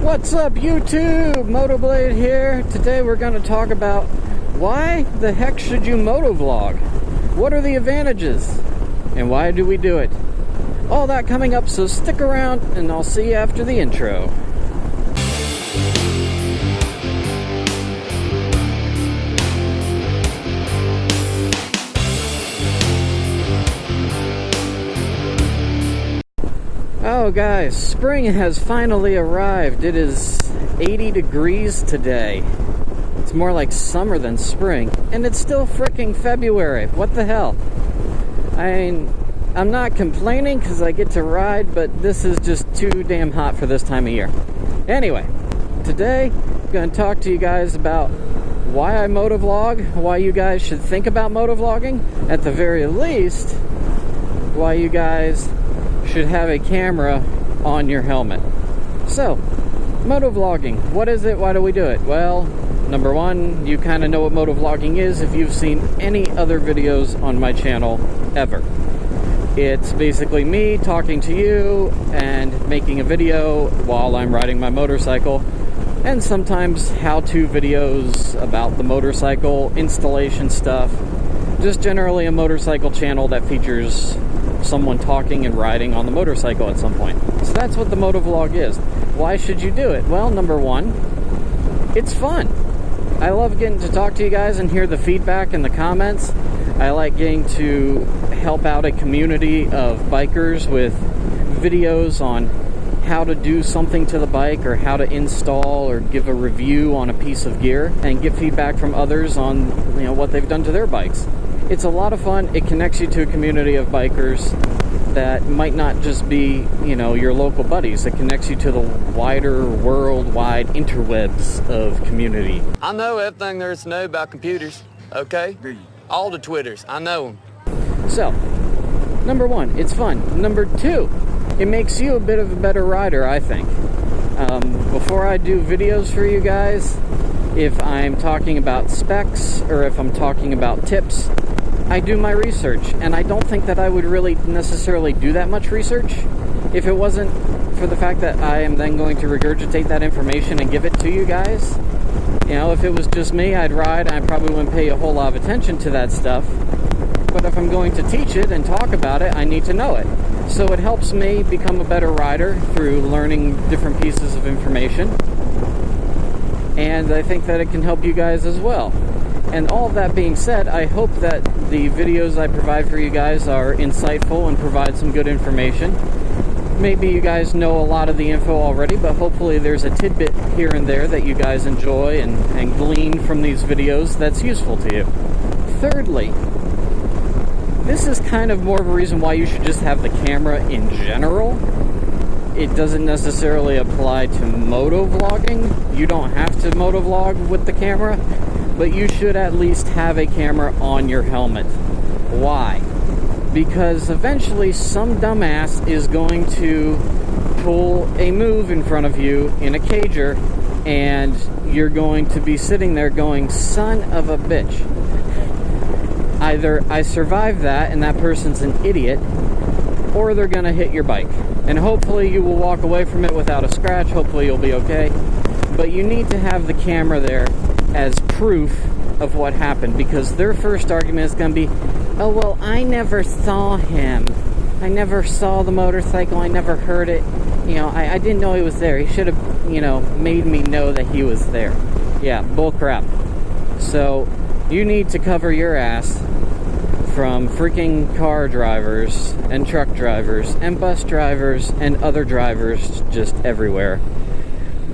What's up, YouTube? MOTOBLADE here. Today we're going to talk about why the heck should you motovlog? What are the advantages? And why do we do it? All that coming up, so stick around and I'll see you after the intro. Oh guys, spring has finally arrived. It is 80 degrees today. It's more like summer than spring. And it's still freaking February. What the hell? I mean, I'm not complaining because I get to ride, but this is just too damn hot for this time of year. Anyway, today I'm going to talk to you guys about why I motovlog, why you guys should think about motovlogging, at the very least, why you guys should have a camera on your helmet. So, motovlogging, what is it? Why do we do it? Well, number one, you kind of know what motovlogging is if you've seen any other videos on my channel ever. It's basically me talking to you and making a video while I'm riding my motorcycle, and sometimes how-to videos about the motorcycle, installation stuff, just generally a motorcycle channel that features someone talking and riding on the motorcycle at some point. So that's what the motovlog is. Why should you do it? Well, number one, it's fun. I love getting to talk to you guys and hear the feedback and the comments. I like getting to help out a community of bikers with videos on how to do something to the bike or how to install or give a review on a piece of gear and get feedback from others on what they've done to their bikes. It's a lot of fun. It connects you to a community of bikers that might not just be, your local buddies. It connects you to the wider, worldwide interwebs of community. I know everything there is to know about computers, okay? All the Twitters, I know them. So, number one, it's fun. Number two, it makes you a bit of a better rider, I think. Before I do videos for you guys, if I'm talking about specs or if I'm talking about tips, I do my research, and I don't think that I would really necessarily do that much research if it wasn't for the fact that I am then going to regurgitate that information and give it to you guys. If it was just me, I'd ride, and I probably wouldn't pay a whole lot of attention to that stuff. But if I'm going to teach it and talk about it, I need to know it. So it helps me become a better rider through learning different pieces of information. And I think that it can help you guys as well. And all of that being said, I hope that the videos I provide for you guys are insightful and provide some good information. Maybe you guys know a lot of the info already, but hopefully there's a tidbit here and there that you guys enjoy and glean from these videos that's useful to you. Thirdly, this is kind of more of a reason why you should just have the camera in general. It doesn't necessarily apply to motovlogging. You don't have to motovlog with the camera, but you should at least have a camera on your helmet. Why? Because eventually some dumbass is going to pull a move in front of you in a cager, and you're going to be sitting there going, son of a bitch. Either I survive that and that person's an idiot, or they're going to hit your bike. And hopefully you will walk away from it without a scratch. Hopefully you'll be okay. But you need to have the camera there as proof of what happened, because their first argument is going to be, oh, well, I never saw him. I never saw the motorcycle. I never heard it. I didn't know he was there. He should have, made me know that he was there. Yeah, bull crap. So you need to cover your ass from freaking car drivers and truck drivers and bus drivers and other drivers just everywhere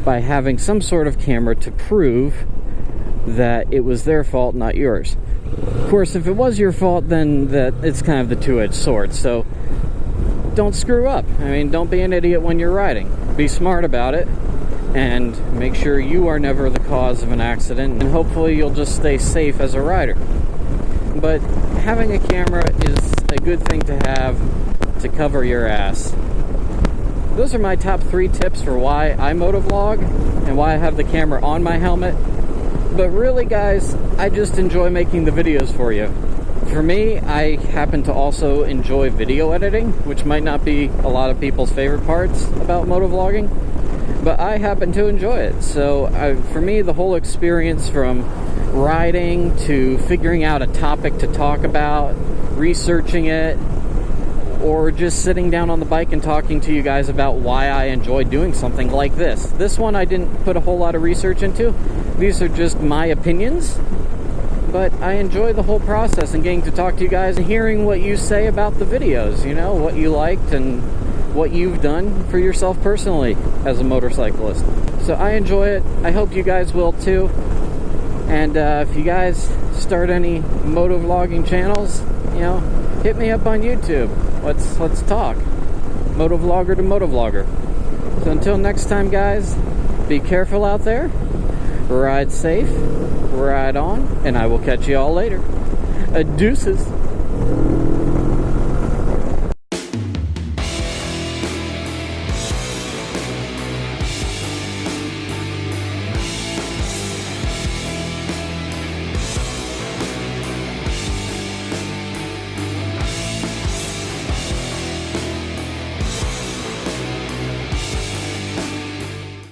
by having some sort of camera to prove that it was their fault, not yours. Of course, if it was your fault, then it's kind of the two-edged sword. So don't screw up. Don't be an idiot when you're riding. Be smart about it and make sure you are never the cause of an accident, and hopefully you'll just stay safe as a rider. But having a camera is a good thing to have to cover your ass. Those are my top 3 tips for why I motovlog and why I have the camera on my helmet. But really, guys, I just enjoy making the videos for you. For me, I happen to also enjoy video editing, which might not be a lot of people's favorite parts about motovlogging. but I happen to enjoy it. So for me, the whole experience from riding to figuring out a topic to talk about, researching it, or just sitting down on the bike and talking to you guys about why I enjoy doing something like this. This one I didn't put a whole lot of research into. These are just my opinions, but I enjoy the whole process and getting to talk to you guys and hearing what you say about the videos, you know, what you liked and what you've done for yourself personally as a motorcyclist. So I enjoy it. I hope you guys will too. And if you guys start any motovlogging channels, you know, hit me up on YouTube. Let's talk. Motovlogger to motovlogger. So until next time, guys, be careful out there. Ride safe. Ride on. And I will catch you all later. Deuces.